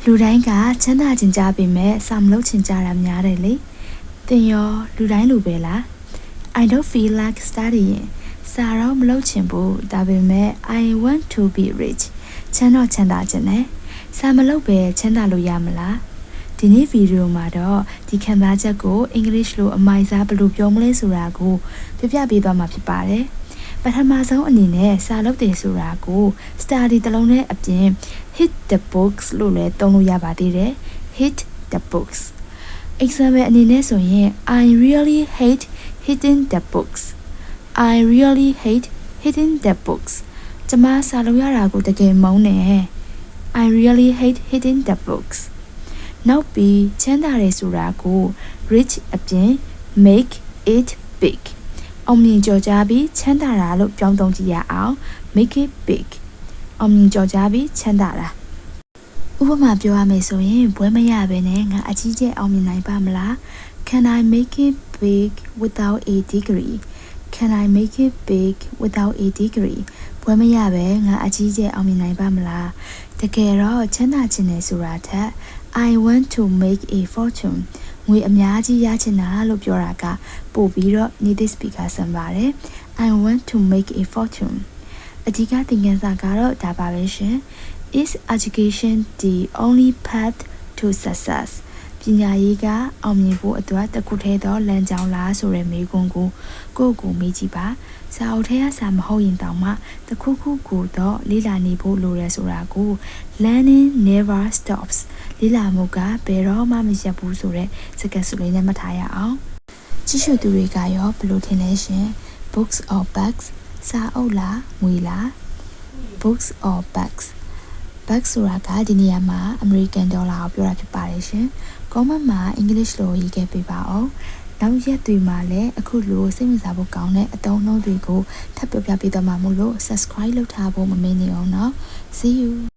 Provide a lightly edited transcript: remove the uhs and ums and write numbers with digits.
လူတိုင်းကချမ်းသာခြင်းကြပေမဲ့စာမလုပ်ခြင်းကြတာများတယ်လေတင်ရောလူတိုင်းလူပဲလား I don't feel like studying စာတော့မလုပ်ချင်ဘူးဒါပေမဲ့ I want to be rich ချမ်းသာခြင်းနဲ့စာမလုပ်ပဲချမ်းသာလို့ရမလားဒီနေ့ဗီဒီယိုမှာတော့ဒီခံစားချက်ကိုအင်္ဂလိပ်လိုအမိုက်စားဘယ်လိုပြောမလဲဆိုတာကိုပြပြပေးသွားမှာဖြစ်ပါတယ်ပထမဆုံးအနေနဲ့စာလုပ်တယ်ဆိုတာကို study တလုံးနဲ့အပြင် hit the books လို့လည်းသုံးလို့ရပါသေးတယ် hit the books example အနေနဲ့ဆိုရင် I really hate hitting the books I really hate hitting the books ကျွန်မစာလုပ်ရတာကိုတကယ်မုန်းနေ I really hate hitting the books နောက်ပြီးချမ်းသာတယ်ဆိုတာကို rich အပြင် make it big အောင်မြင်ကြော်ကြားပြီးချမ်းသာတာလို့ပြောင်းသုံးကြည့်ရအောင် make it big အောင်မြင်ကြော်ကြားပြီးချမ်းသာတာဥပမာပြောရမယ်ဆိုရင်ဘွဲမရဘဲနဲ့ငါအကြီးကျယ်အောင်မြင်နိုင်ပါမလား Can I make it big without a degree Can I make it big without a degree ဘွဲမရပဲငါအကြီးကျယ်အောင်မြင်နိုင်ပါမလားတကယ်တော့ချမ်းသာခြင်းနဲ့ဆိုတာထက် I want to make a fortune ငွေအများကြီးရချင်တာလို့ပြောတာကပို့ပြီးတော့ native speaker ဆန်ပါတယ် I want to make a fortune အဓိကသင်ခန်းစာကတော့ဒါပါပဲရှင် Is education the only path to success ပညာရေးကအောင်မြင်ဖို့အတွက်တစ်ခုတည်းသောလမ်းကြောင်းလားဆိုတဲ့မေးခွန်းကိုကိုမေးကြည့်ပါစာအုပ်ထဲကစာမဟုတ်ရင်တောင်မှတစ်ခုခုကိုတော့လေ့လာနေဖို့လိုရဲဆိုတာကို learning never stops လေ့လာမှုကဘယ်တော့မှမရပ်ဘူးဆိုတဲ့စကားစုလေးနဲ့မှတ်ထားရအောင်ကြည့်ရှုသူတွေကရောဘယ်လိုထင်လဲရှင် books or bags စာအုပ်လားငွေလား books or bags bag ဆိုတာကဒီနေရာမှာ American dollar ကိုပြောတာဖြစ်ပါတယ်ရှင် comment မှာ English လိုရေးခဲ့ပေးပါအောင်နောက်ရက်တွေမှာလည်းအခုလိုစိတ်ဝင်စားဖို့ကောင်းတဲ့အသုံးအနှုန်းတွေကိုထပ်ပြောပြပေးသွားမှာမို့လို့ subscribe လုပ်ထားဖို့မမေ့နေအောင်နော် see you